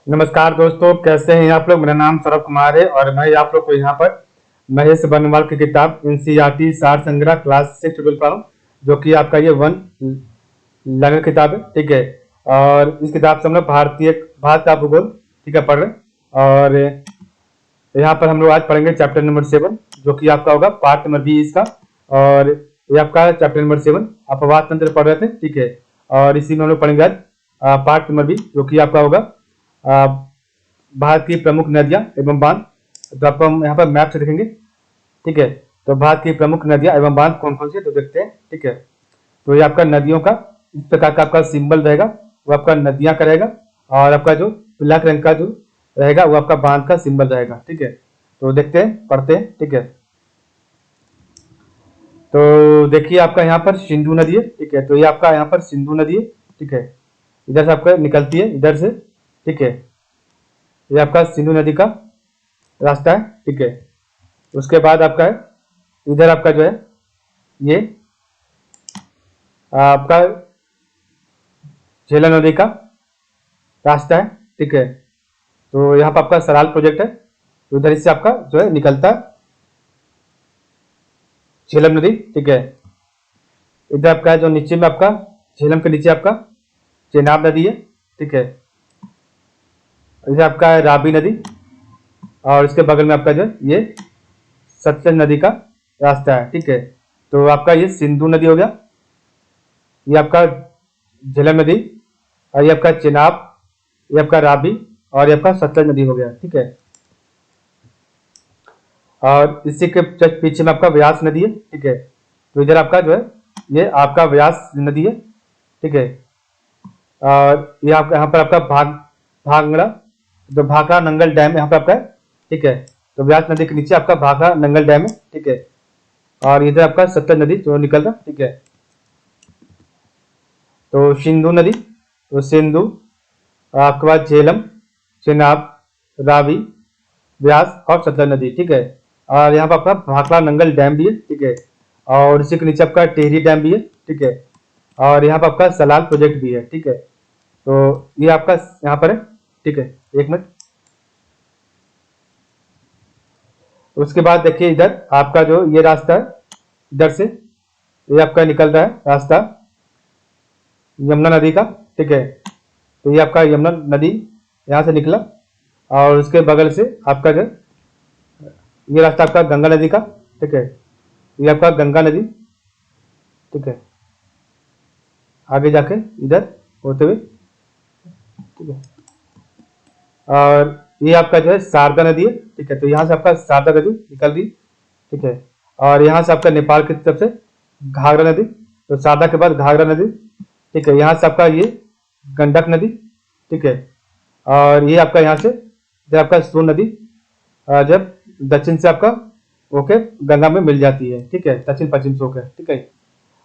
नमस्कार दोस्तों, कैसे हैं आप लोग। मेरा नाम सौरभ कुमार है और मैं आप लोग को यहाँ पर महेश बनवाल की किताब एनसीईआरटी सार संग्रह क्लास 6 ट्वेल्व पढ़ा हूँ, जो कि आपका ये वन लर्नर किताब है। ठीक है। और इस किताब से हम लोग भारत का भूगोल ठीक है पढ़ रहे हैं। और यहाँ पर हम लोग आज पढ़ेंगे चैप्टर नंबर 7, जो कि आपका होगा पार्ट नंबर 20 का। और ये आपका चैप्टर नंबर 7 अपवाद तंत्र पढ़ रहे थे। ठीक है। और इसी में हम लोग पढ़ेंगे आज पार्ट नंबर 20, जो कि आपका होगा आ, भारत की प्रमुख नदियां एवं बांध। तो आपको हम यहाँ पर मैप से देखेंगे। ठीक है। तो भारत की प्रमुख नदियां एवं बांध कौन कौन सी है तो देखते हैं। ठीक है। तो ये आपका नदियों का इस प्रकार का आपका सिंबल रहेगा, वो आपका नदियां का रहेगा। और आपका जो ब्लैक रंग का जो रहेगा वो आपका बांध का सिंबल रहेगा। ठीक है। तो देखते हैं, पढ़ते हैं। ठीक है। तो देखिए आपका यहाँ पर सिंधु नदी है। ठीक है। तो ये आपका यहाँ पर सिंधु नदी है। ठीक है। इधर से आपका निकलती है, इधर से। ठीक है। ये आपका सिंधु नदी का रास्ता है। ठीक है। उसके बाद आपका है इधर आपका जो है ये आपका झेलम नदी का रास्ता है। ठीक है। तो यहाँ पर आपका सराल प्रोजेक्ट है, तो उधर से आपका जो है निकलता है झेलम नदी। ठीक है। इधर आपका जो नीचे में आपका झेलम के नीचे आपका चेनाब नदी है। ठीक है। इधर आपका है राबी नदी, और इसके बगल में आपका जो है ये सतलज नदी का रास्ता है। ठीक है। तो आपका ये सिंधु नदी हो गया, ये आपका झेलम नदी, और ये आपका चेनाब, ये आपका राबी, और ये आपका सतलज नदी हो गया। ठीक है। और इसी के जस्ट पीछे में आपका व्यास नदी है। ठीक है। तो इधर आपका जो है ये आपका व्यास नदी है। ठीक है। और ये आपका यहाँ पर आपका भांगड़ा जो भाखड़ा नंगल डैम यहाँ पे आपका है। ठीक है। तो व्यास नदी के नीचे आपका भाखड़ा नंगल डैम है। ठीक है। और इधर आपका सतलज नदी जो निकल रहा। ठीक है। तो सिंधु नदी, तो सिंधु, आपके बाद झेलम, चेनाब, रावी, व्यास और सतलज नदी। ठीक है। और यहाँ पर आपका भाखड़ा नंगल डैम भी है। ठीक है। और इसी के नीचे आपका टेहरी डैम भी है। ठीक है। और यहाँ पर आपका सलाल प्रोजेक्ट भी है। ठीक है। तो ये आपका यहाँ पर है। ठीक है। एक मिनट। उसके बाद देखिए इधर आपका जो ये रास्ता है, इधर से ये आपका निकल रहा है रास्ता यमुना नदी का। ठीक है। तो ये आपका यमुना नदी यहाँ से निकला, और उसके बगल से आपका जो ये रास्ता आपका गंगा नदी का। ठीक है। ये आपका गंगा नदी। ठीक है। आगे जाके इधर होते हुए। ठीक है। और ये आपका जो है शारदा नदी है। ठीक है। तो यहाँ से आपका शारदा नदी निकल रही। ठीक है। और यहाँ से आपका नेपाल की तरफ से घाघरा नदी, तो शारदा के बाद घाघरा नदी। ठीक है। यहाँ से आपका ये गंडक नदी। ठीक है। और ये आपका यहाँ से जब आपका सोन नदी जब दक्षिण से आपका होके गंगा में मिल जाती है। ठीक है। दक्षिण पश्चिम से होकर। ठीक है।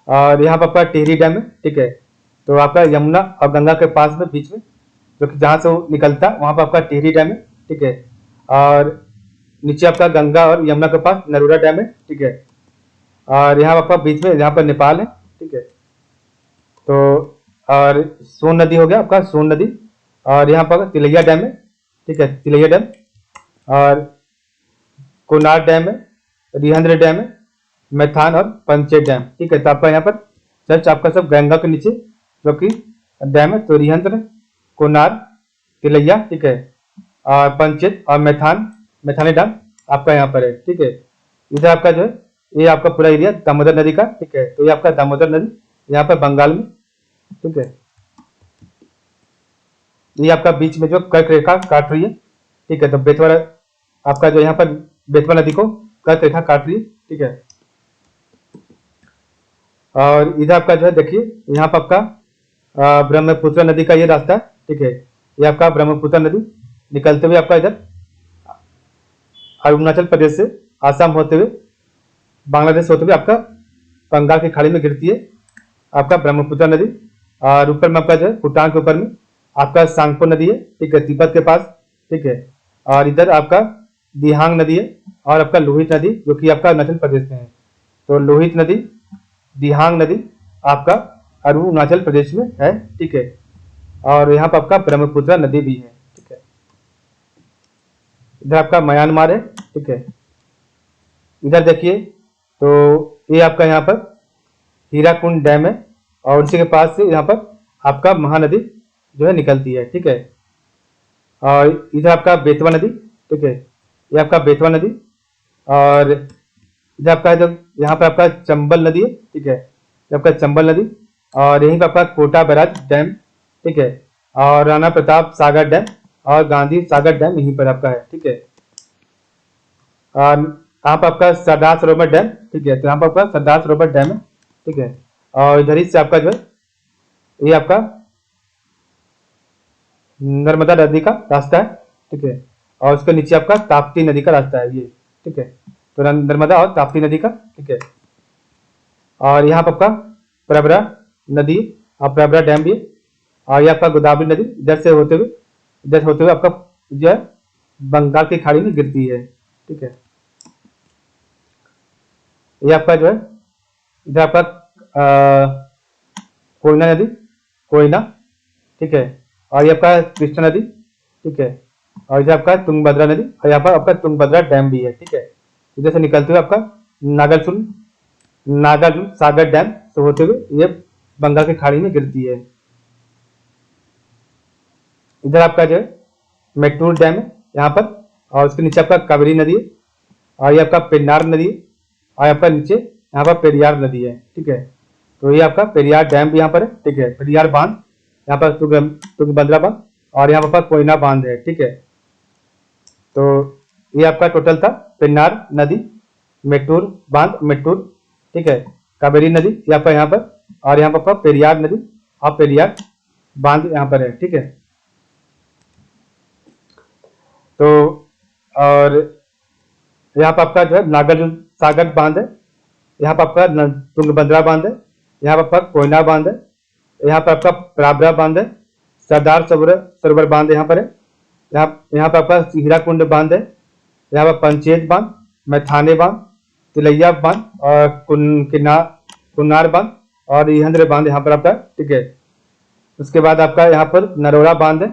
और यहाँ पर आपका टिहरी डैम है। ठीक है। तो आपका यमुना और गंगा के पास में बीच में जो कि जहाँ से वो निकलता है वहाँ पर आपका टिहरी डैम है। ठीक है। और नीचे आपका गंगा और यमुना के पास नरूरा डैम है। ठीक है। और यहाँ आपका बीच में यहाँ पर नेपाल है। ठीक है। तो और सोन नदी हो गया आपका सोन नदी, और यहाँ पर तिलैया डैम है। ठीक है। तिलैया डैम, और कोनार डैम है, रिहंद्र डैम है, मैथान और पंचेत डैम। ठीक है। तो आपका यहाँ पर जस्ट आपका सब गंगा के नीचे जो कि डैम है, तो रिहंद्र, कोनार, तिलैया। ठीक है। और पंचेत और मैथानी डैम आपका यहाँ पर है। ठीक है। इधर आपका जो है ये आपका पूरा एरिया दामोदर नदी का। ठीक है। तो ये आपका दामोदर नदी यहाँ पर बंगाल में। ठीक है। ये आपका बीच में जो कर्क रेखा काट रही है। ठीक है। तो बेतवा आपका जो यहाँ पर बेतवा नदी को कर्क रेखा काट रही है। ठीक है। और इधर आपका जो है देखिए यहाँ पर आपका ब्रह्मपुत्र नदी का ये रास्ता है। ठीक है। ये आपका ब्रह्मपुत्र नदी निकलते हुए आपका इधर अरुणाचल प्रदेश से आसाम होते हुए बांग्लादेश होते हुए आपका बंगाल की खाड़ी में गिरती है आपका ब्रह्मपुत्र नदी। और ऊपर में आपका जो है भूटान के ऊपर में आपका सांगपो नदी है। ठीक है। तिब्बत के पास। ठीक है। और इधर आपका दिहांग नदी है, और आपका लोहित नदी जो कि आपका अरुणाचल प्रदेश में है। तो लोहित नदी, दिहांग नदी आपका अरुणाचल प्रदेश में है। ठीक है। और यहाँ पर आपका ब्रह्मपुत्र नदी भी है। ठीक है। इधर आपका म्यांमार है, ठीक है। इधर देखिए तो ये आपका यहाँ पर हीराकुंड डैम है और उसी के पास से यहाँ पर आपका महानदी जो है निकलती है, ठीक है। और इधर आपका बेतवा नदी, ठीक है, ये आपका बेतवा नदी। और इधर आपका जो यहाँ पर आपका चंबल नदी है, ठीक है, ये आपका चंबल नदी। और यहीं पर आपका कोटा बैराज डैम, ठीक है, और राणा प्रताप सागर डैम और गांधी सागर डैम यहीं पर आपका है, ठीक है। और यहाँ पर आपका सरदार सरोवर डैम, ठीक है, तो यहाँ पर आपका सरदार सरोवर डैम है, ठीक है। और इधर ही से आपका जो है ये आपका नर्मदा नदी का रास्ता है, ठीक है। और उसके नीचे आपका ताप्ती नदी का रास्ता है ये, ठीक है। तो नर्मदा और ताप्ती नदी का, ठीक है। और यहाँ पर आपका प्रवरा नदी और प्रवरा डैम भी है। और ये आपका गोदावरी नदी इधर से होते हुए आपका जो है बंगाल की खाड़ी में गिरती है, ठीक है। ये आपका जो है इधर आपका कोयना नदी, कोयना, ठीक है। और ये आपका कृष्णा नदी, ठीक है। और इधर आपका तुंगभद्रा नदी और यहाँ पर आपका तुंगभद्रा डैम भी है, ठीक है। इधर से निकलते हुए आपका नागार्जुन सागर डैम से होते हुए ये बंगाल की खाड़ी में गिरती है। इधर आपका जो है मेट्टूर डैम है यहाँ पर और उसके नीचे आपका कावेरी नदी है और ये आपका पेन्नार नदी है और आपका नीचे यहाँ पर पेरियार नदी है, ठीक है। तो ये आपका पेरियार डैम भी यहाँ पर है, ठीक है। पेरियार बांध, यहाँ पर तुंगभद्रा बांध और यहाँ पर कोयना बांध है, ठीक है। तो ये आपका टोटल था पेन्नार नदी, मेट्टूर बांध, मेट्टूर, ठीक है, कावेरी नदी ये आपका यहाँ पर और यहाँ पर आपका पेरियार नदी और पेरियार बांध यहाँ पर है, ठीक है। तो और यहाँ पर आपका जो है नागार्जुन सागर बांध है, यहाँ पर आपका तुंगभद्रा बांध है, यहाँ पर आपका कोयना बांध है, यहाँ पर आपका प्रावरा बांध है, सरदार सरोवर बांध यहाँ पर है, यहाँ पर आपका हीराकुंड बांध है, यहाँ पर पंचेत बांध, मैथाने बांध, तिलैया बांध और कुन्नार बांध और इहंद्र बांध यहाँ पर आपका, ठीक है। उसके बाद आपका यहाँ पर नरोड़ा बांध है,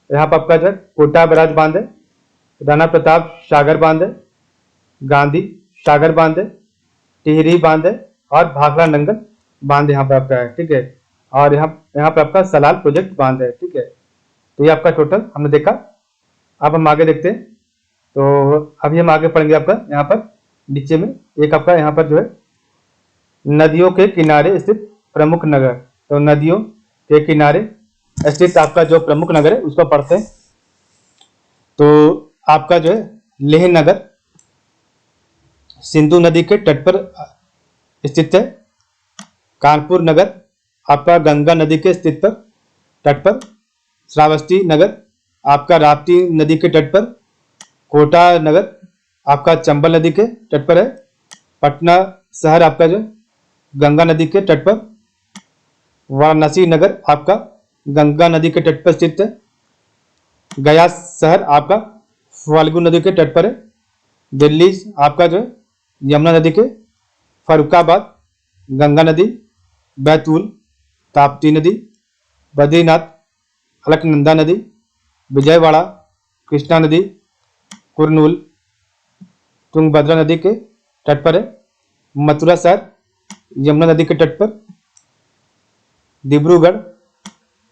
यहाँ पर आपका जो है कोटा बैराज बांध है, राणा प्रताप सागर बांध है, गांधी सागर बांध है, टिहरी बांध है और भाखड़ा नंगल बांध यहाँ पर आपका है, ठीक है। और यहाँ पर आपका सलाल प्रोजेक्ट बांध है, ठीक है। तो ये आपका टोटल हमने देखा। अब हम आगे देखते हैं। तो अभी हम आगे पढ़ेंगे आपका यहाँ पर नीचे में एक आपका यहाँ पर जो है नदियों के किनारे स्थित प्रमुख नगर। तो नदियों के किनारे स्थित आपका जो प्रमुख नगर है उसको पढ़ते हैं। तो आपका जो है लेह नगर सिंधु नदी के तट पर स्थित है। कानपुर नगर आपका गंगा नदी के तट पर। श्रावस्ती नगर आपका राप्ती नदी के तट पर। कोटा नगर आपका चंबल नदी के तट पर है। पटना शहर आपका जो गंगा नदी के तट पर। वाराणसी नगर आपका गंगा नदी के तट पर स्थित है। गया शहर आपका फाल्गु नदी के तट पर है। दिल्ली आपका जो यमुना नदी के। फरुखाबाद गंगा नदी। बैतूल ताप्ती नदी। बद्रीनाथ अलकनंदा नदी। विजयवाड़ा कृष्णा नदी। कुरनूल तुंगभद्रा नदी के तट पर है। मथुरा शहर यमुना नदी के तट पर। डिब्रूगढ़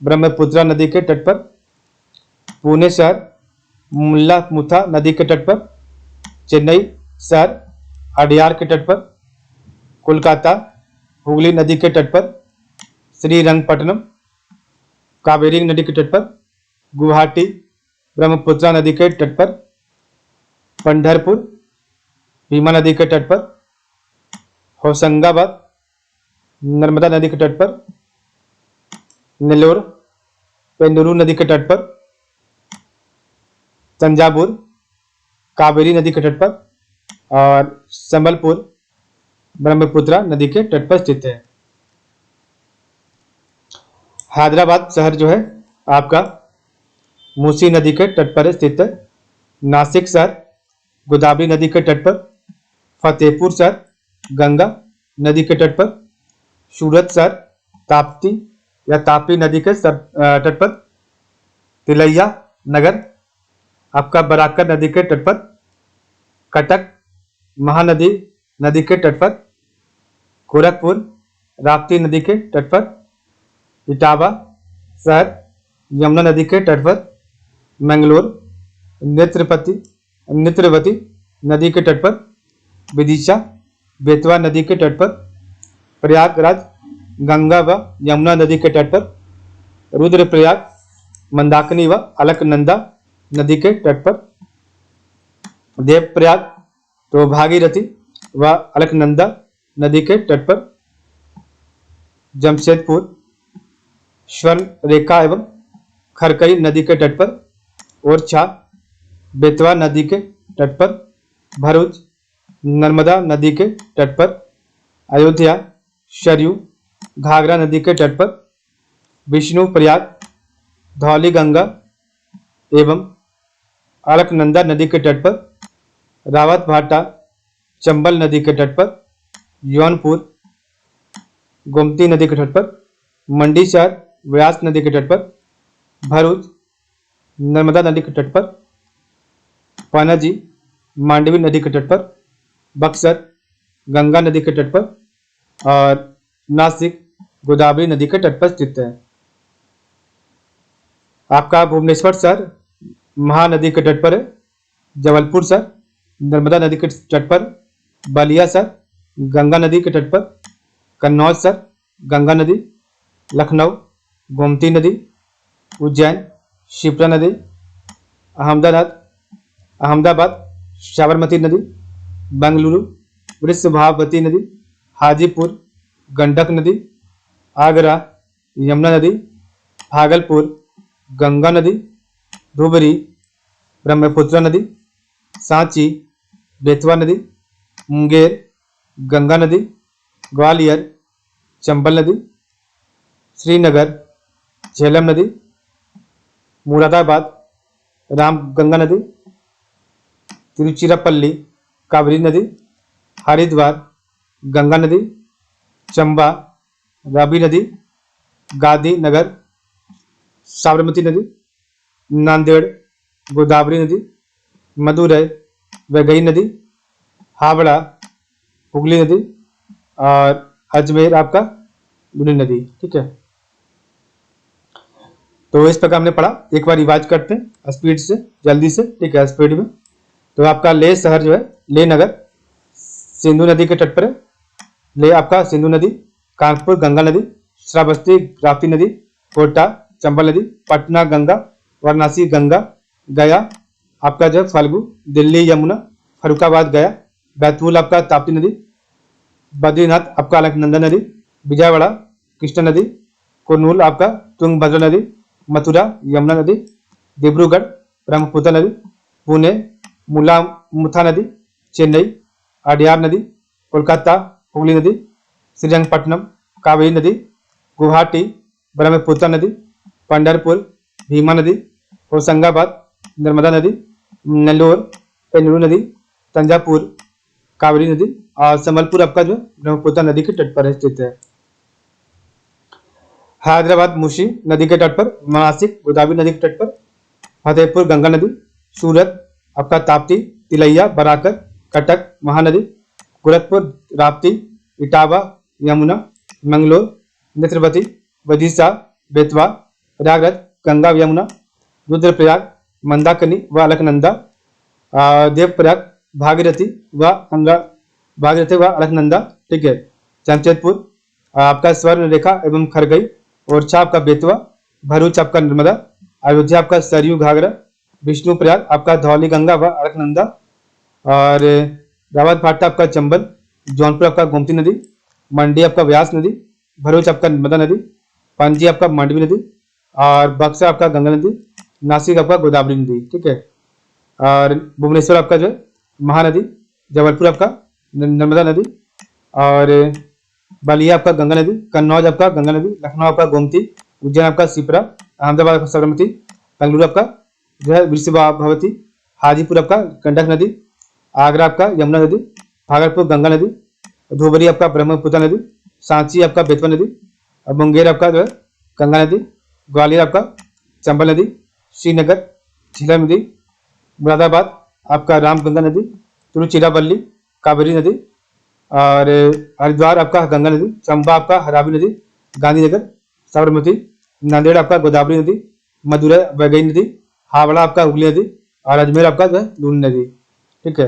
ब्रह्मपुत्रा नदी के तट पर। पुणे शहर मुल्ला मुथा नदी के तट पर। चेन्नई शहर अडयार के तट पर। कोलकाता हुगली नदी के तट पर। श्रीरंगपट्टनम कावेरी नदी के तट पर। गुवाहाटी ब्रह्मपुत्रा नदी के तट पर। पंढरपुर भीमा नदी के तट पर। होशंगाबाद नर्मदा नदी के तट पर। नेल्लोर पेन्नूर नदी के तट पर। तंजावुर कावेरी नदी के तट पर। और संबलपुर ब्रह्मपुत्रा नदी के तट पर स्थित है। हैदराबाद शहर जो है आपका मूसी नदी के तट पर स्थित है। नासिक शहर गोदावरी नदी के तट पर। फतेहपुर शहर गंगा नदी के तट पर। सूरत शहर ताप्ती या तापी नदी के तट पर। तिलैया नगर आपका बराकर नदी के तट पर, कटक महानदी नदी के तट पर, गोरखपुर राप्ती नदी के तट पर, इटावा शहर यमुना नदी के तट पर, मंगलोर नेत्रवती नदी के तट पर, विदिशा बेतवा नदी के तट पर, प्रयागराज गंगा व यमुना नदी के तट पर, रुद्रप्रयाग मंदाकिनी व अलकनंदा नदी के तट पर, देवप्रयाग तो भागीरथी व अलकनंदा नदी के तट पर, जमशेदपुर स्वर्ण रेखा एवं खरकई नदी के तट पर, ओरछा बेतवा नदी के तट पर, भरूच नर्मदा नदी के तट पर, अयोध्या सरयू घाघरा नदी के तट पर, विष्णुप्रयाग धौली गंगा एवं अलकनंदा नदी के तट पर, रावत भाटा चंबल नदी के तट पर, जौनपुर गोमती नदी के तट पर, मंडी शहर व्यास नदी के तट पर, भरूच नर्मदा नदी के तट पर, पनाजी मांडवी नदी के तट पर, बक्सर गंगा नदी के तट पर और नासिक गोदावरी नदी के तट पर स्थित है। आपका भुवनेश्वर शहर महानदी के तट पर है, जबलपुर शहर नर्मदा नदी के तट पर, बलिया शहर गंगा नदी के तट पर, कन्नौज शहर गंगा नदी, लखनऊ गोमती नदी, उज्जैन शिप्रा नदी, अहमदाबाद साबरमती नदी, बेंगलुरु वृषभावती नदी, हाजीपुर गंडक नदी, आगरा यमुना नदी, भागलपुर गंगा नदी, धुबरी ब्रह्मपुत्र नदी, सांची बेतवा नदी, मुंगेर गंगा नदी, ग्वालियर चंबल नदी, श्रीनगर झेलम नदी, मुरादाबाद राम गंगा नदी, तिरुचिरापल्ली कावेरी नदी, हरिद्वार गंगा नदी, चंबा राबी नदी, गांधीनगर साबरमती नदी, नांदेड़ गोदावरी नदी, मदुरै वैगई नदी, हावड़ा हुगली नदी और अजमेर आपका लुनी नदी। ठीक है, तो इस प्रकार हमने पढ़ा, एक बार रिवाइज करते हैं स्पीड से जल्दी से। ठीक है, स्पीड में तो आपका लेह शहर जो है, लेह नगर सिंधु नदी के तट पर है। लेह आपका सिंधु नदी, कानपुर गंगा नदी, श्रावस्ती राप्ती नदी, कोटा चंबल नदी, पटना गंगा, वाराणसी गंगा, गया आपका जो है फल्गु, दिल्ली यमुना, फरुखाबाद गया, बैतूल आपका ताप्ती नदी, बद्रीनाथ आपका अलकनंदा नदी, विजयवाड़ा कृष्णा नदी, कुर्नूल आपका तुंगभद्रा नदी, मथुरा यमुना नदी, डिब्रूगढ़ ब्रह्मपुत्र नदी, पुणे मुथा नदी, चेन्नई अडियार नदी, कोलकाता हुगली नदी, श्रीरंगपट्टनम कावेरी नदी, गुवाहाटी ब्रह्मपुत्र नदी, पंढरपुर भीमा नदी, होशंगाबाद नर्मदा नदी, नेल्लोर पेन्नूर नदी, तंजापुर कावेरी नदी और संबलपुर आपका जो ब्रह्मपुत्र नदी के तट पर स्थित है। हैदराबाद मुशी नदी के तट पर, नासिक गोदावरी नदी के तट पर, फतेहपुर गंगा नदी, सूरत आपका ताप्ती, तिलैया बराकर, कटक महानदी, गोरखपुर राप्ती, इटावा यमुना, मंगलोर नेत्रवती, विदिशा बेतवा, प्रयागराज गंगा यमुना, रुद्रप्रयाग मंदाकिनी व अलकनंदा, देवप्रयाग भागीरथी व अलकनंदा। ठीक है, जमशेदपुर आपका स्वर्ण रेखा एवं खरगई, ओरछा आपका बेतवा, भरूच आपका नर्मदा, अयोध्या आपका सरयू घाघरा, विष्णुप्रयाग आपका धौली गंगा व अलकनंदा और रावत भाटा आपका चंबल, जौनपुर आपका गोमती नदी, मंडी आपका व्यास नदी, भरूच आपका नर्मदा नदी, पणजी आपका मांडवी नदी और बक्सर आपका गंगा नदी, नासिक आपका गोदावरी नदी। ठीक है, और भुवनेश्वर आपका जो है महानदी, जबलपुर आपका नर्मदा नदी और बलिया आपका गंगा नदी, कन्नौज आपका गंगा नदी, लखनऊ आपका गोमती, उज्जैन आपका शिप्रा, अहमदाबाद आपका साबरमती, बेंगलुरु आपका जो है वृषभावती, हाजीपुर आपका गंडक नदी, आगरा आपका यमुना नदी, भागलपुर गंगा नदी, धुबरी आपका ब्रह्मपुत्र नदी, सांची आपका बेतवा नदी, और मुंगेर आपका जो है गंगा नदी, ग्वालियर आपका चंबल नदी, श्रीनगर झेलम नदी, मुरादाबाद आपका रामगंगा नदी, तिरुचिरापल्ली कावेरी नदी, और हरिद्वार आपका गंगा नदी, चंबा आपका हरावी नदी, गांधीनगर साबरमती, नांदेड़ आपका गोदावरी नदी, मदुरै वैगई नदी, हावड़ा आपका हुगली नदी, और अजमेर आपका जो है लूनी नदी। ठीक है।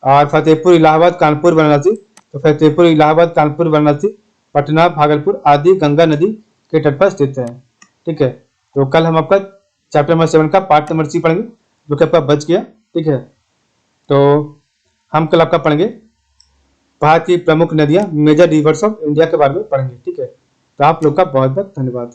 और फतेहपुर, इलाहाबाद, कानपुर, वाराणसी, तो फतेहपुर, इलाहाबाद, कानपुर, वाराणसी, पटना, भागलपुर आदि गंगा नदी के तट पर स्थित है। ठीक है। तो कल हम आपका चैप्टर नंबर 7 का पार्ट नंबर सी पढ़ेंगे, जो कि आपका बच गया। ठीक है। तो हम कल आपका पढ़ेंगे भारत की प्रमुख नदियां, मेजर रिवर्स ऑफ इंडिया के बारे में पढ़ेंगे। ठीक है। तो आप लोग का बहुत बहुत धन्यवाद।